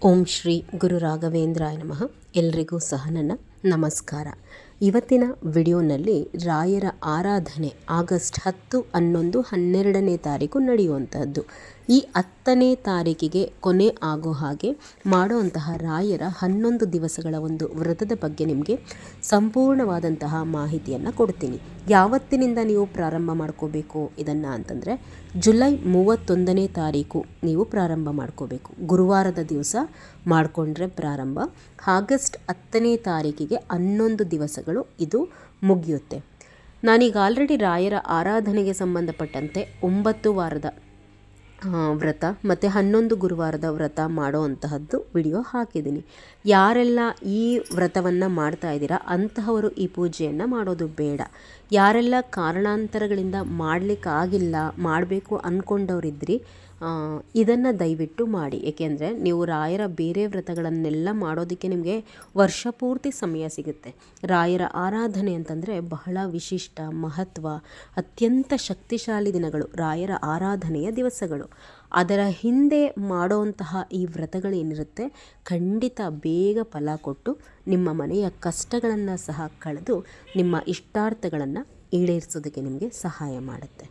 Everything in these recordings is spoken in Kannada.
ಓಂ ಶ್ರೀ ಗುರು ರಾಘವೇಂದ್ರಾಯ ನಮಃ. ಎಲ್ರಿಗೂ ಸಹ ನನ್ನ ನಮಸ್ಕಾರ. ಇವತ್ತಿನ ವಿಡಿಯೋನಲ್ಲಿ ರಾಯರ ಆರಾಧನೆ ಆಗಸ್ಟ್ 10, 11, 12ನೇ ತಾರೀಕು ನಡೆಯುವಂತಹದ್ದು. ಈ 10ನೇ ತಾರೀಕಿಗೆ ಕೊನೆ ಆಗೋ ಹಾಗೆ ಮಾಡುವಂತಹ ರಾಯರ 11 ದಿವಸಗಳ ಒಂದು ವ್ರತದ ಬಗ್ಗೆ ನಿಮಗೆ ಸಂಪೂರ್ಣವಾದಂತಹ ಮಾಹಿತಿಯನ್ನು ಕೊಡ್ತೀನಿ. ಯಾವತ್ತಿನಿಂದ ನೀವು ಪ್ರಾರಂಭ ಮಾಡ್ಕೋಬೇಕು ಇದನ್ನು ಅಂತಂದರೆ ಜುಲೈ 31ನೇ ತಾರೀಕು ನೀವು ಪ್ರಾರಂಭ ಮಾಡ್ಕೋಬೇಕು. ಗುರುವಾರದ ದಿವಸ ಮಾಡಿಕೊಂಡ್ರೆ ಪ್ರಾರಂಭ. ಆಗಸ್ಟ್ 10ನೇ ತಾರೀಕಿಗೆ 11 ದಿವಸಗಳು ಇದು ಮುಗಿಯುತ್ತೆ. ನಾನೀಗ ಆಲ್ರೆಡಿ ರಾಯರ ಆರಾಧನೆಗೆ ಸಂಬಂಧಪಟ್ಟಂತೆ 9 ವಾರದ ವ್ರತ ಮತ್ತು 11 ಗುರುವಾರದ ವ್ರತ ಮಾಡೋ ಅಂತಹದ್ದು ವಿಡಿಯೋ ಹಾಕಿದ್ದೀನಿ. ಯಾರೆಲ್ಲ ಈ ವ್ರತವನ್ನು ಮಾಡ್ತಾ ಇದ್ದೀರಾ ಅಂತಹವರು ಈ ಪೂಜೆಯನ್ನು ಮಾಡೋದು ಬೇಡ. ಯಾರೆಲ್ಲ ಕಾರಣಾಂತರಗಳಿಂದ ಮಾಡಲಿಕ್ಕಾಗಿಲ್ಲ, ಮಾಡಬೇಕು ಅಂದ್ಕೊಂಡವರಿದ್ರಿ, ಇದನ್ನು ದಯವಿಟ್ಟು ಮಾಡಿ. ಏಕೆಂದರೆ ನೀವು ರಾಯರ ಬೇರೆ ವ್ರತಗಳನ್ನೆಲ್ಲ ಮಾಡೋದಕ್ಕೆ ನಿಮಗೆ ವರ್ಷ ಪೂರ್ತಿ ಸಮಯ ಸಿಗುತ್ತೆ. ರಾಯರ ಆರಾಧನೆ ಅಂತಂದರೆ ಬಹಳ ವಿಶಿಷ್ಟ, ಮಹತ್ವ, ಅತ್ಯಂತ ಶಕ್ತಿಶಾಲಿ ದಿನಗಳು ರಾಯರ ಆರಾಧನೆಯ ದಿವಸಗಳು. ಅದರ ಹಿಂದೆ ಮಾಡೋವಂತಹ ಈ ವ್ರತಗಳೇನಿರುತ್ತೆ ಖಂಡಿತ ಬೇಗ ಫಲ ಕೊಟ್ಟು ನಿಮ್ಮ ಮನೆಯ ಕಷ್ಟಗಳನ್ನು ಸಹ ಕಳೆದು ನಿಮ್ಮ ಇಷ್ಟಾರ್ಥಗಳನ್ನು ಈಡೇರಿಸೋದಕ್ಕೆ ನಿಮಗೆ ಸಹಾಯ ಮಾಡುತ್ತೆ.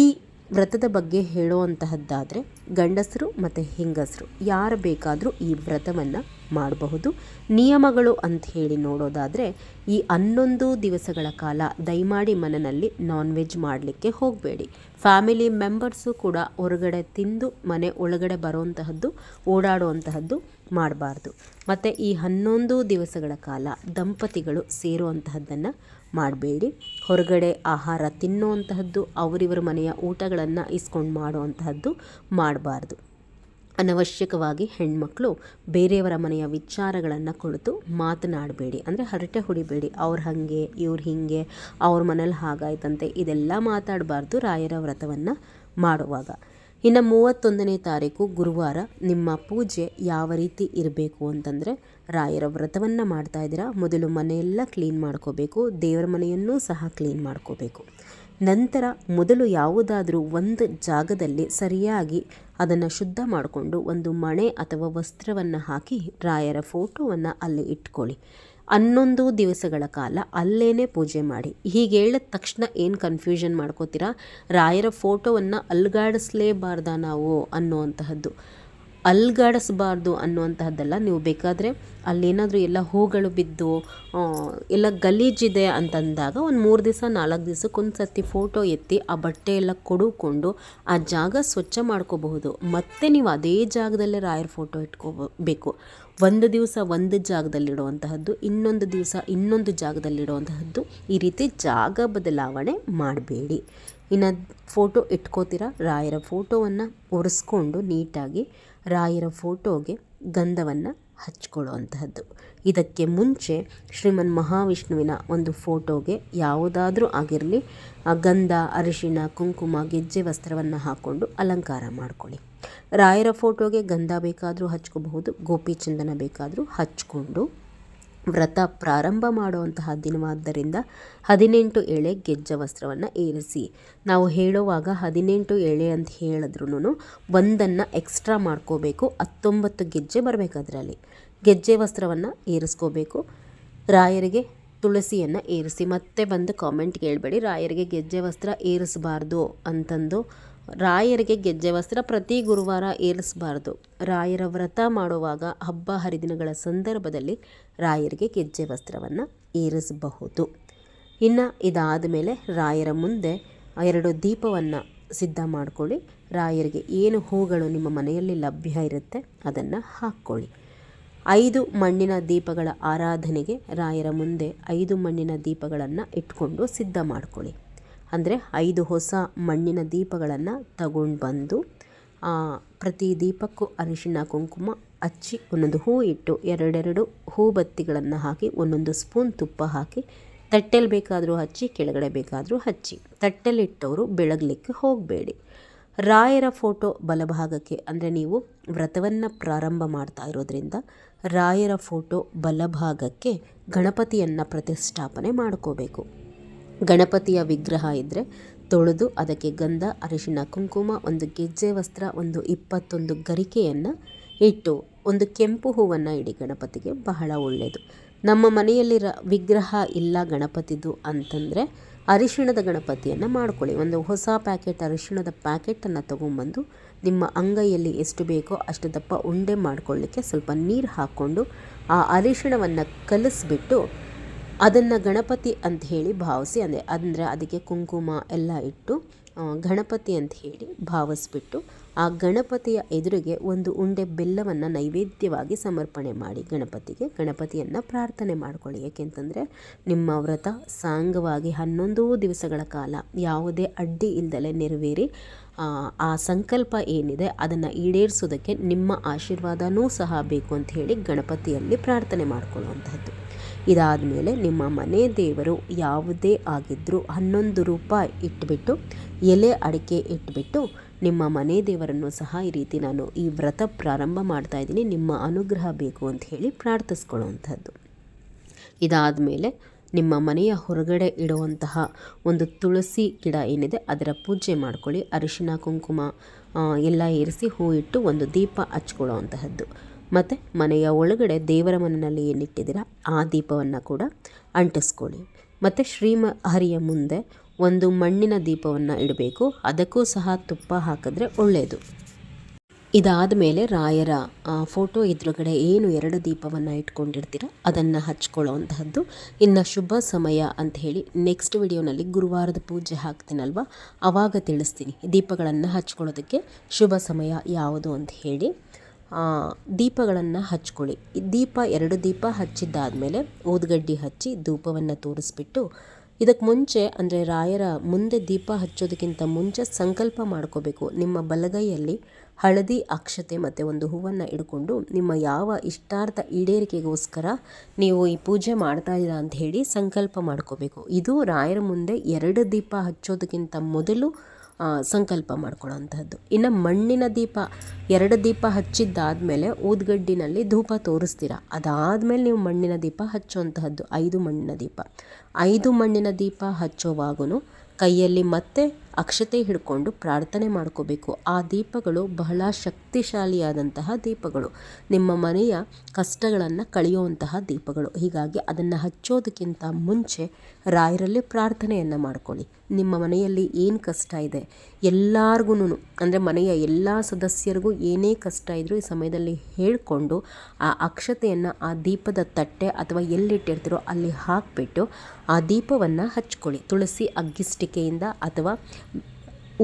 ಈ ವ್ರತದ ಬಗ್ಗೆ ಹೇಳುವಂತಹದ್ದಾದರೆ ಗಂಡಸರು ಮತ್ತು ಹೆಂಗಸರು ಯಾರು ಬೇಕಾದರೂ ಈ ವ್ರತವನ್ನು ಮಾಡಬಹುದು. ನಿಯಮಗಳು ಅಂತ ಹೇಳಿ ನೋಡೋದಾದರೆ ಈ 11 ದಿವಸಗಳ ಕಾಲ ದಯಮಾಡಿ ಮನೆಯಲ್ಲಿ ನಾನ್ ವೆಜ್ ಮಾಡಲಿಕ್ಕೆ ಹೋಗಬೇಡಿ. ಫ್ಯಾಮಿಲಿ ಮೆಂಬರ್ಸು ಕೂಡ ಹೊರಗಡೆ ತಿಂದು ಮನೆ ಒಳಗಡೆ ಬರುವಂತಹದ್ದು, ಓಡಾಡುವಂತಹದ್ದು ಮಾಡಬಾರ್ದು. ಮತ್ತು ಈ 11 ದಿವಸಗಳ ಕಾಲ ದಂಪತಿಗಳು ಸೇರುವಂತಹದ್ದನ್ನು ಮಾಡಬೇಡಿ. ಹೊರಗಡೆ ಆಹಾರ ತಿನ್ನುವಂತಹದ್ದು, ಅವರಿವರ ಮನೆಯ ಊಟಗಳನ್ನು ಇಸ್ಕೊಂಡು ಮಾಡುವಂತಹದ್ದು ಮಾಡಬಾರ್ದು. ಅನವಶ್ಯಕವಾಗಿ ಹೆಣ್ಮಕ್ಳು ಬೇರೆಯವರ ಮನೆಯ ವಿಚಾರಗಳನ್ನು ಕುಳಿತು ಮಾತನಾಡಬೇಡಿ. ಅಂದರೆ ಹರಟೆ ಹೊಡಿಬೇಡಿ. ಅವ್ರು ಹಾಗೆ, ಇವ್ರು ಹೀಗೆ, ಅವ್ರ ಮನೇಲಿ ಹಾಗಾಯ್ತಂತೆ, ಇದೆಲ್ಲ ಮಾತಾಡಬಾರ್ದು ರಾಯರ ವ್ರತವನ್ನು ಮಾಡುವಾಗ. ಇನ್ನು 31ನೇ ತಾರೀಕು ಗುರುವಾರ ನಿಮ್ಮ ಪೂಜೆ ಯಾವ ರೀತಿ ಇರಬೇಕು ಅಂತಂದರೆ, ರಾಯರ ವ್ರತವನ್ನು ಮಾಡ್ತಾ ಇದ್ದೀರಾ, ಮೊದಲು ಮನೆಯೆಲ್ಲ ಕ್ಲೀನ್ ಮಾಡ್ಕೋಬೇಕು. ದೇವರ ಮನೆಯನ್ನೂ ಸಹ ಕ್ಲೀನ್ ಮಾಡ್ಕೋಬೇಕು. ನಂತರ ಮೊದಲು ಯಾವುದಾದ್ರೂ ಒಂದು ಜಾಗದಲ್ಲಿ ಸರಿಯಾಗಿ ಅದನ್ನು ಶುದ್ಧ ಮಾಡಿಕೊಂಡು ಒಂದು ಮಣೆ ಅಥವಾ ವಸ್ತ್ರವನ್ನು ಹಾಕಿ ರಾಯರ ಫೋಟೋವನ್ನು ಅಲ್ಲಿ ಇಟ್ಕೊಳ್ಳಿ. 11 ದಿವಸಗಳ ಕಾಲ ಅಲ್ಲೇ ಪೂಜೆ ಮಾಡಿ. ಹೀಗೆ ಹೇಳಿದ ತಕ್ಷಣ ಏನು ಕನ್ಫ್ಯೂಷನ್ ಮಾಡ್ಕೋತೀರಾ, ರಾಯರ ಫೋಟೋವನ್ನು ಅಲ್ಗಾಡಿಸ್ಲೇಬಾರ್ದ ನಾವು ಅನ್ನುವಂತಹದ್ದು. ಅಲ್ಗಾಡಿಸ್ಬಾರ್ದು ಅನ್ನುವಂತಹದ್ದಲ್ಲ. ನೀವು ಬೇಕಾದರೆ ಅಲ್ಲೇನಾದರೂ ಎಲ್ಲ ಹೂಗಳು ಬಿದ್ದು ಎಲ್ಲ ಗಲೀಜಿದೆ ಅಂತಂದಾಗ ಒಂದು 3 ದಿವಸ 4 ದಿವಸಕ್ಕೊಂದು ಸರ್ತಿ ಫೋಟೋ ಎತ್ತಿ ಆ ಬಟ್ಟೆ ಎಲ್ಲ ಕೊಡುಕೊಂಡು ಆ ಜಾಗ ಸ್ವಚ್ಛ ಮಾಡ್ಕೋಬಹುದು. ಮತ್ತೆ ನೀವು ಅದೇ ಜಾಗದಲ್ಲೇ ರಾಯರ ಫೋಟೋ ಇಟ್ಕೋಬೇಕು. ಒಂದು ದಿವಸ ಒಂದು ಜಾಗದಲ್ಲಿಡುವಂತಹದ್ದು, ಇನ್ನೊಂದು ದಿವಸ ಇನ್ನೊಂದು ಜಾಗದಲ್ಲಿಡುವಂತಹದ್ದು, ಈ ರೀತಿ ಜಾಗ ಬದಲಾವಣೆ ಮಾಡಬೇಡಿ. ಇನ್ನು ಫೋಟೋ ಇಟ್ಕೋತೀರಾ, ರಾಯರ ಫೋಟೋವನ್ನು ಒರೆಸ್ಕೊಂಡು ನೀಟಾಗಿ ರಾಯರ ಫೋಟೋಗೆ ಗಂಧವನ್ನು ಹಚ್ಕೊಳ್ಳುವಂತಹದ್ದು. ಇದಕ್ಕೆ ಮುಂಚೆ ಶ್ರೀಮನ್ ಮಹಾವಿಷ್ಣುವಿನ ಒಂದು ಫೋಟೋಗೆ ಯಾವುದಾದ್ರೂ ಆಗಿರಲಿ ಗಂಧ, ಅರಿಶಿಣ, ಕುಂಕುಮ, ಗೆಜ್ಜೆ ವಸ್ತ್ರವನ್ನು ಹಾಕ್ಕೊಂಡು ಅಲಂಕಾರ ಮಾಡ್ಕೊಳ್ಳಿ. ರಾಯರ ಫೋಟೋಗೆ ಗಂಧ ಬೇಕಾದರೂ ಹಚ್ಕೋಬಹುದು, ಗೋಪಿ ಚಂದನ ಬೇಕಾದರೂ ಹಚ್ಕೊಂಡು ವ್ರತ ಪ್ರಾರಂಭ ಮಾಡುವಂತಹ ದಿನವಾದ್ದರಿಂದ 18 ಎಳೆ ಗೆಜ್ಜೆ ವಸ್ತ್ರವನ್ನು ಏರಿಸಿ. ನಾವು ಹೇಳುವಾಗ 18 ಎಳೆ ಅಂತ ಹೇಳಿದ್ರೂ ಒಂದನ್ನು ಎಕ್ಸ್ಟ್ರಾ ಮಾಡ್ಕೋಬೇಕು. 19 ಗೆಜ್ಜೆ ಬರಬೇಕು. ಅದರಲ್ಲಿ ಗೆಜ್ಜೆ ವಸ್ತ್ರವನ್ನು ಏರಿಸ್ಕೋಬೇಕು. ರಾಯರಿಗೆ ತುಳಸಿಯನ್ನು ಏರಿಸಿ. ಮತ್ತೆ ಬಂದು ಕಾಮೆಂಟ್ಗೆ ಹೇಳ್ಬೇಡಿ ರಾಯರಿಗೆ ಗೆಜ್ಜೆ ವಸ್ತ್ರ ಏರಿಸಬಾರ್ದು ಅಂತಂದು. ರಾಯರಿಗೆ ಗೆಜ್ಜೆ ವಸ್ತ್ರ ಪ್ರತಿ ಗುರುವಾರ ಏರಿಸಬಾರ್ದು. ರಾಯರ ವ್ರತ ಮಾಡುವಾಗ ಹಬ್ಬ ಹರಿದಿನಗಳ ಸಂದರ್ಭದಲ್ಲಿ ರಾಯರಿಗೆ ಗೆಜ್ಜೆ ವಸ್ತ್ರವನ್ನು ಏರಿಸಬಹುದು. ಇನ್ನು ಇದಾದ ಮೇಲೆ ರಾಯರ ಮುಂದೆ 2 ದೀಪವನ್ನು ಸಿದ್ಧ ಮಾಡ್ಕೊಳ್ಳಿ. ರಾಯರಿಗೆ ಏನು ಹೂಗಳು ನಿಮ್ಮ ಮನೆಯಲ್ಲಿ ಲಭ್ಯ ಇರುತ್ತೆ ಅದನ್ನು ಹಾಕ್ಕೊಳ್ಳಿ. 5 ಮಣ್ಣಿನ ದೀಪಗಳ ಆರಾಧನೆಗೆ ರಾಯರ ಮುಂದೆ 5 ಮಣ್ಣಿನ ದೀಪಗಳನ್ನು ಇಟ್ಕೊಂಡು ಸಿದ್ಧ ಮಾಡ್ಕೊಳ್ಳಿ. ಅಂದರೆ 5 ಹೊಸ ಮಣ್ಣಿನ ದೀಪಗಳನ್ನು ತಗೊಂಡು ಬಂದು ಪ್ರತಿ ದೀಪಕ್ಕೂ ಅರಿಶಿಣ ಕುಂಕುಮ ಹಚ್ಚಿ ಒಂದೊಂದು ಹೂ ಇಟ್ಟು 2 ಹೂ ಬತ್ತಿಗಳನ್ನು ಹಾಕಿ 1 ಸ್ಪೂನ್ ತುಪ್ಪ ಹಾಕಿ ತಟ್ಟೆಲಿ ಬೇಕಾದರೂ ಹಚ್ಚಿ, ಕೆಳಗಡೆ ಬೇಕಾದರೂ ಹಚ್ಚಿ. ತಟ್ಟೆಲಿಟ್ಟವರು ಬೆಳಗಲಿಕ್ಕೆ ಹೋಗಬೇಡಿ. ರಾಯರ ಫೋಟೋ ಬಲಭಾಗಕ್ಕೆ, ಅಂದರೆ ನೀವು ವ್ರತವನ್ನು ಪ್ರಾರಂಭ ಮಾಡ್ತಾ ಇರೋದ್ರಿಂದ ರಾಯರ ಫೋಟೋ ಬಲಭಾಗಕ್ಕೆ ಗಣಪತಿಯನ್ನು ಪ್ರತಿಷ್ಠಾಪನೆ ಮಾಡ್ಕೋಬೇಕು. ಗಣಪತಿಯ ವಿಗ್ರಹ ಇದ್ದರೆ ತೊಳೆದು ಅದಕ್ಕೆ ಗಂಧ, ಅರಿಶಿಣ, ಕುಂಕುಮ, 1 ಗೆಜ್ಜೆ ವಸ್ತ್ರ, 21 ಗರಿಕೆಯನ್ನು ಇಟ್ಟು ಒಂದು ಕೆಂಪು ಹೂವನ್ನು ಇಡಿ ಗಣಪತಿಗೆ, ಬಹಳ ಒಳ್ಳೆಯದು. ನಮ್ಮ ಮನೆಯಲ್ಲಿ ವಿಗ್ರಹ ಇಲ್ಲ ಗಣಪತಿದು ಅಂತಂದರೆ ಅರಿಶಿಣದ ಗಣಪತಿಯನ್ನು ಮಾಡ್ಕೊಳ್ಳಿ. ಒಂದು ಹೊಸ ಪ್ಯಾಕೆಟ್ ಅರಿಶಿಣದ ಪ್ಯಾಕೆಟನ್ನು ತೊಗೊಂಬಂದು ನಿಮ್ಮ ಅಂಗೈಯಲ್ಲಿ ಎಷ್ಟು ಬೇಕೋ ಅಷ್ಟು ದಪ್ಪ ಉಂಡೆ ಮಾಡಿಕೊಳ್ಳಿಕ್ಕೆ ಸ್ವಲ್ಪ ನೀರು ಹಾಕ್ಕೊಂಡು ಆ ಅರಿಶಿಣವನ್ನು ಕಲಿಸ್ಬಿಟ್ಟು ಅದನ್ನು ಗಣಪತಿ ಅಂತ ಹೇಳಿ ಭಾವಿಸಿ, ಅಂದರೆ ಅದಕ್ಕೆ ಕುಂಕುಮ ಎಲ್ಲ ಇಟ್ಟು ಗಣಪತಿ ಅಂತ ಹೇಳಿ ಭಾವಿಸ್ಬಿಟ್ಟು ಆ ಗಣಪತಿಯ ಎದುರಿಗೆ ಒಂದು ಉಂಡೆ ಬೆಲ್ಲವನ್ನು ನೈವೇದ್ಯವಾಗಿ ಸಮರ್ಪಣೆ ಮಾಡಿ ಗಣಪತಿಯನ್ನು ಪ್ರಾರ್ಥನೆ ಮಾಡಿಕೊಳ್ಳಿ. ಏಕೆಂತಂದರೆ ನಿಮ್ಮ ವ್ರತ ಸಾಂಗವಾಗಿ 11 ದಿವಸಗಳ ಕಾಲ ಯಾವುದೇ ಅಡ್ಡಿ ಇಲ್ಲದಲೇ ನೆರವೇರಿ ಆ ಸಂಕಲ್ಪ ಏನಿದೆ ಅದನ್ನು ಈಡೇರಿಸೋದಕ್ಕೆ ನಿಮ್ಮ ಆಶೀರ್ವಾದನೂ ಸಹ ಬೇಕು ಅಂತ ಹೇಳಿ ಗಣಪತಿಯಲ್ಲಿ ಪ್ರಾರ್ಥನೆ ಮಾಡಿಕೊಳ್ಳುವಂಥದ್ದು. ಇದಾದ ಮೇಲೆ ನಿಮ್ಮ ಮನೆ ದೇವರು ಯಾವುದೇ ಆಗಿದ್ದರೂ 11 ರೂಪಾಯಿ ಇಟ್ಬಿಟ್ಟು ಎಲೆ ಅಡಿಕೆ ಇಟ್ಬಿಟ್ಟು ನಿಮ್ಮ ಮನೆ ದೇವರನ್ನು ಸಹ ಈ ರೀತಿ ನಾನು ಈ ವ್ರತ ಪ್ರಾರಂಭ ಮಾಡ್ತಾ ಇದ್ದೀನಿ, ನಿಮ್ಮ ಅನುಗ್ರಹ ಬೇಕು ಅಂತ ಹೇಳಿ ಪ್ರಾರ್ಥಿಸ್ಕೊಳ್ಳುವಂಥದ್ದು. ಇದಾದ ಮೇಲೆ ನಿಮ್ಮ ಮನೆಯ ಹೊರಗಡೆ ಇಡುವಂತಹ ಒಂದು ತುಳಸಿ ಗಿಡ ಏನಿದೆ ಅದರ ಪೂಜೆ ಮಾಡ್ಕೊಳ್ಳಿ. ಅರಿಶಿನ ಕುಂಕುಮ ಎಲ್ಲ ಏರಿಸಿ ಹೂ ಇಟ್ಟು ಒಂದು ದೀಪ ಹಚ್ಕೊಳ್ಳುವಂತಹದ್ದು. ಮತ್ತು ಮನೆಯ ಒಳಗಡೆ ದೇವರ ಮನೆಯಲ್ಲಿ ಏನಿಟ್ಟಿದ್ದೀರ ಆ ದೀಪವನ್ನು ಕೂಡ ಅಂಟಿಸ್ಕೊಳ್ಳಿ. ಮತ್ತು ಹರಿಯ ಮುಂದೆ ಒಂದು ಮಣ್ಣಿನ ದೀಪವನ್ನು ಇಡಬೇಕು. ಅದಕ್ಕೂ ಸಹ ತುಪ್ಪ ಹಾಕಿದ್ರೆ ಒಳ್ಳೆಯದು. ಇದಾದ ಮೇಲೆ ರಾಯರ ಫೋಟೋ ಎದುರುಗಡೆ ಏನು 2 ದೀಪವನ್ನು ಇಟ್ಕೊಂಡಿರ್ತೀರ ಅದನ್ನು ಹಚ್ಕೊಳ್ಳೋವಂತಹದ್ದು. ಇನ್ನು ಶುಭ ಸಮಯ ಅಂತ ಹೇಳಿ ನೆಕ್ಸ್ಟ್ ವಿಡಿಯೋನಲ್ಲಿ ಗುರುವಾರದ ಪೂಜೆ ಹಾಕ್ತೀನಲ್ವ ಆವಾಗ ತಿಳಿಸ್ತೀನಿ ದೀಪಗಳನ್ನು ಹಚ್ಕೊಳ್ಳೋದಕ್ಕೆ ಶುಭ ಸಮಯ ಯಾವುದು ಅಂತ ಹೇಳಿ. ದೀಪಗಳನ್ನು ಹಚ್ಕೊಳ್ಳಿ. ದೀಪ 2 ದೀಪ ಹಚ್ಚಿದ್ದಾದಮೇಲೆ ಊದುಗಡ್ಡಿ ಹಚ್ಚಿ ಧೂಪವನ್ನು ತೋರಿಸ್ಬಿಟ್ಟು ಇದಕ್ಕೆ ಮುಂಚೆ ಅಂದರೆ ರಾಯರ ಮುಂದೆ ದೀಪ ಹಚ್ಚೋದಕ್ಕಿಂತ ಮುಂಚೆ ಸಂಕಲ್ಪ ಮಾಡ್ಕೋಬೇಕು. ನಿಮ್ಮ ಬಲಗೈಯಲ್ಲಿ ಹಳದಿ ಅಕ್ಷತೆ ಮತ್ತು ಒಂದು ಹೂವನ್ನು ಇಟ್ಕೊಂಡು ನಿಮ್ಮ ಯಾವ ಇಷ್ಟಾರ್ಥ ಈಡೇರಿಕೆಗೋಸ್ಕರ ನೀವು ಈ ಪೂಜೆ ಮಾಡ್ತಾ ಇದ್ದೀರಾ ಅಂತ ಹೇಳಿ ಸಂಕಲ್ಪ ಮಾಡ್ಕೋಬೇಕು. ಇದು ರಾಯರ ಮುಂದೆ 2 ದೀಪ ಹಚ್ಚೋದಕ್ಕಿಂತ ಮೊದಲು ಸಂಕಲ್ಪ ಮಾಡ್ಕೊಳ್ಳೋವಂಥದ್ದು. ಇನ್ನು ಮಣ್ಣಿನ ದೀಪ 2 ದೀಪ ಹಚ್ಚಿದ್ದಾದಮೇಲೆ ಊದುಗಡ್ಡಿನಲ್ಲಿ ಧೂಪ ತೋರಿಸ್ತೀರ. ಅದಾದಮೇಲೆ ನೀವು ಮಣ್ಣಿನ ದೀಪ ಹಚ್ಚುವಂತಹದ್ದು. 5 ಮಣ್ಣಿನ ದೀಪ 5 ಮಣ್ಣಿನ ದೀಪ ಹಚ್ಚೋವಾಗೂ ಕೈಯಲ್ಲಿ ಮತ್ತೆ ಅಕ್ಷತೆ ಹಿಡ್ಕೊಂಡು ಪ್ರಾರ್ಥನೆ ಮಾಡ್ಕೋಬೇಕು. ಆ ದೀಪಗಳು ಬಹಳ ಶಕ್ತಿಶಾಲಿಯಾದಂತಹ ದೀಪಗಳು, ನಿಮ್ಮ ಮನೆಯ ಕಷ್ಟಗಳನ್ನು ಕಳೆಯುವಂತಹ ದೀಪಗಳು. ಹೀಗಾಗಿ ಅದನ್ನು ಹಚ್ಚೋದಕ್ಕಿಂತ ಮುಂಚೆ ರಾಯರಲ್ಲಿ ಪ್ರಾರ್ಥನೆಯನ್ನು ಮಾಡ್ಕೊಳ್ಳಿ. ನಿಮ್ಮ ಮನೆಯಲ್ಲಿ ಏನು ಕಷ್ಟ ಇದೆ ಎಲ್ಲರಿಗೂ ಅಂದರೆ ಮನೆಯ ಎಲ್ಲ ಸದಸ್ಯರಿಗೂ ಏನೇ ಕಷ್ಟ ಇದ್ದರೂ ಈ ಸಮಯದಲ್ಲಿ ಹೇಳಿಕೊಂಡು ಆ ಅಕ್ಷತೆಯನ್ನು ಆ ದೀಪದ ತಟ್ಟೆ ಅಥವಾ ಎಲ್ಲಿಟ್ಟಿರ್ತೀರೋ ಅಲ್ಲಿ ಹಾಕಿಬಿಟ್ಟು ಆ ದೀಪವನ್ನು ಹಚ್ಕೊಳ್ಳಿ. ತುಳಸಿ ಅಗ್ಗಿಸ್ಟಿಕೆಯಿಂದ ಅಥವಾ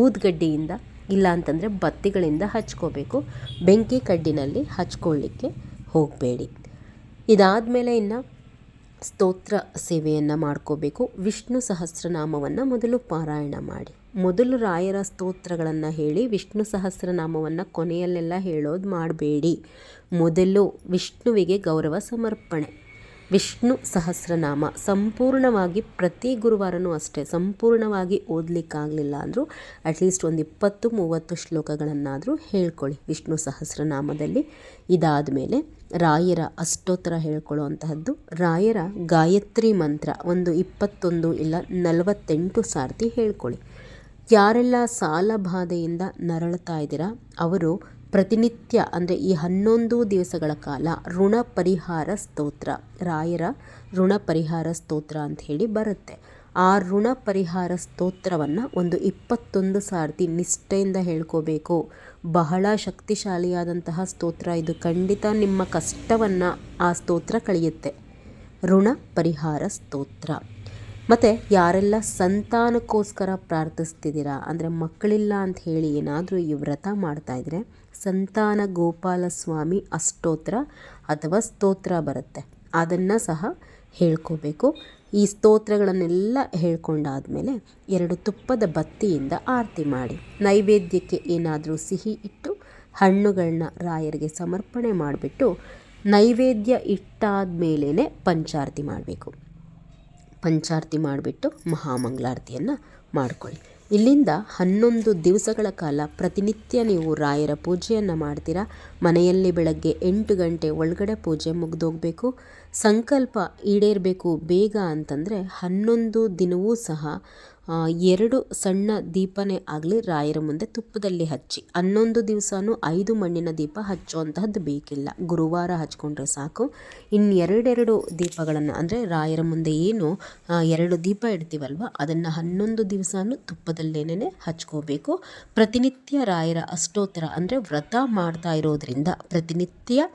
ಊದುಗಡ್ಡಿಯಿಂದ ಇಲ್ಲ ಅಂತಂದರೆ ಬತ್ತಿಗಳಿಂದ ಹಚ್ಕೋಬೇಕು. ಬೆಂಕಿ ಕಡ್ಡಿನಲ್ಲಿ ಹಚ್ಕೊಳ್ಳಿಕ್ಕೆ ಹೋಗಬೇಡಿ. ಇದಾದಮೇಲೆ ಇನ್ನು ಸ್ತೋತ್ರ ಸೇವೆಯನ್ನು ಮಾಡ್ಕೋಬೇಕು. ವಿಷ್ಣು ಸಹಸ್ರನಾಮವನ್ನು ಮೊದಲು ಪಾರಾಯಣ ಮಾಡಿ. ಮೊದಲು ರಾಯರ ಸ್ತೋತ್ರಗಳನ್ನು ಹೇಳಿ ವಿಷ್ಣು ಸಹಸ್ರನಾಮವನ್ನು ಕೊನೆಯಲ್ಲೆಲ್ಲ ಹೇಳೋದು ಮಾಡಬೇಡಿ. ಮೊದಲು ವಿಷ್ಣುವಿಗೆ ಗೌರವ ಸಮರ್ಪಣೆ. ವಿಷ್ಣು ಸಹಸ್ರನಾಮ ಸಂಪೂರ್ಣವಾಗಿ ಪ್ರತಿ ಗುರುವಾರನೂ ಅಷ್ಟೇ ಸಂಪೂರ್ಣವಾಗಿ ಓದಲಿಕ್ಕಾಗಲಿಲ್ಲ ಅಂದರೂ ಅಟ್ಲೀಸ್ಟ್ ಒಂದು 20-30 ಶ್ಲೋಕಗಳನ್ನಾದರೂ ಹೇಳ್ಕೊಳ್ಳಿ ವಿಷ್ಣು ಸಹಸ್ರನಾಮದಲ್ಲಿ. ಇದಾದ ಮೇಲೆ ರಾಯರ ಅಷ್ಟೋತ್ತರ ಹೇಳ್ಕೊಳ್ಳುವಂತಹದ್ದು. ರಾಯರ ಗಾಯತ್ರಿ ಮಂತ್ರ ಒಂದು 21 ಇಲ್ಲ 48 ಸಾರ್ತಿ ಹೇಳ್ಕೊಳ್ಳಿ. ಯಾರೆಲ್ಲ ಸಾಲ ಬಾಧೆಯಿಂದ ನರಳುತ್ತಾ ಇದ್ದೀರಾ ಅವರು ಪ್ರತಿನಿತ್ಯ ಅಂದರೆ ಈ 11 ದಿವಸಗಳ ಕಾಲ ಋಣ ಪರಿಹಾರ ಸ್ತೋತ್ರ, ರಾಯರ ಋಣ ಪರಿಹಾರ ಸ್ತೋತ್ರ ಅಂತ ಹೇಳಿ ಬರುತ್ತೆ. ಆ ಋಣ ಪರಿಹಾರ ಸ್ತೋತ್ರವನ್ನು ಒಂದು 21 ಸಾರ್ತಿ ನಿಷ್ಠೆಯಿಂದ ಹೇಳ್ಕೋಬೇಕು. ಬಹಳ ಶಕ್ತಿಶಾಲಿಯಾದಂತಹ ಸ್ತೋತ್ರ ಇದು. ಖಂಡಿತ ನಿಮ್ಮ ಕಷ್ಟವನ್ನು ಆ ಸ್ತೋತ್ರ ಕಳೆಯುತ್ತೆ. ಋಣ ಪರಿಹಾರ ಸ್ತೋತ್ರ. ಮತ್ತು ಯಾರೆಲ್ಲ ಸಂತಾನಕ್ಕೋಸ್ಕರ ಪ್ರಾರ್ಥಿಸ್ತಿದ್ದೀರಾ ಅಂದರೆ ಮಕ್ಕಳಿಲ್ಲ ಅಂತ ಹೇಳಿ ಏನಾದರೂ ಈ ವ್ರತ ಮಾಡ್ತಾಯಿದ್ರೆ ಸಂತಾನ ಗೋಪಾಲಸ್ವಾಮಿ ಅಷ್ಟೋತ್ರ ಅಥವಾ ಸ್ತೋತ್ರ ಬರುತ್ತೆ, ಅದನ್ನು ಸಹ ಹೇಳ್ಕೋಬೇಕು. ಈ ಸ್ತೋತ್ರಗಳನ್ನೆಲ್ಲ ಹೇಳ್ಕೊಂಡಾದಮೇಲೆ 2 ತುಪ್ಪದ ಬತ್ತಿಯಿಂದ ಆರತಿ ಮಾಡಿ. ನೈವೇದ್ಯಕ್ಕೆ ಏನಾದರೂ ಸಿಹಿ ಇಟ್ಟು ಹಣ್ಣುಗಳನ್ನ ರಾಯರಿಗೆ ಸಮರ್ಪಣೆ ಮಾಡಿಬಿಟ್ಟು ನೈವೇದ್ಯ ಇಟ್ಟಾದ ಮೇಲೇ ಪಂಚಾರತಿ ಮಾಡಬೇಕು. ಪಂಚಾರತಿ ಮಾಡಿಬಿಟ್ಟು ಮಹಾಮಂಗಳಾರತಿಯನ್ನು ಮಾಡಿಕೊಳ್ಳಿ. ಇಲ್ಲಿಂದ 11 ದಿವಸಗಳ ಕಾಲ ಪ್ರತಿನಿತ್ಯ ನೀವು ರಾಯರ ಪೂಜೆಯನ್ನು ಮಾಡ್ತೀರಾ. ಮನೆಯಲ್ಲಿ ಬೆಳಗ್ಗೆ 8 ಗಂಟೆ ಒಳಗಡೆ ಪೂಜೆ ಮುಗಿದೋಗಬೇಕು. ಸಂಕಲ್ಪ ಈಡೇರಬೇಕು ಬೇಗ ಅಂತಂದರೆ 11 ದಿನವೂ ಸಹ 2 ಸಣ್ಣ ದೀಪನೇ ಆಗಲಿ ರಾಯರ ಮುಂದೆ ತುಪ್ಪದಲ್ಲಿ ಹಚ್ಚಿ. 11 ದಿವಸನೂ 5 ಮಣ್ಣಿನ ದೀಪ ಹಚ್ಚುವಂತಹದ್ದು ಬೇಕಿಲ್ಲ, ಗುರುವಾರ ಹಚ್ಕೊಂಡ್ರೆ ಸಾಕು. ಇನ್ನು ಎರಡೆರಡು ದೀಪಗಳನ್ನು ಅಂದರೆ ರಾಯರ ಮುಂದೆ ಏನು 2 ದೀಪ ಇಡ್ತೀವಲ್ವ ಅದನ್ನು 11 ದಿವಸನೂ ತುಪ್ಪದಲ್ಲೇನೆ ಹಚ್ಕೋಬೇಕು. ಪ್ರತಿನಿತ್ಯ ರಾಯರ ಅಷ್ಟೋತ್ತರ ಅಂದರೆ ವ್ರತ ಮಾಡ್ತಾ ಇರೋದ್ರಿಂದ ಪ್ರತಿನಿತ್ಯ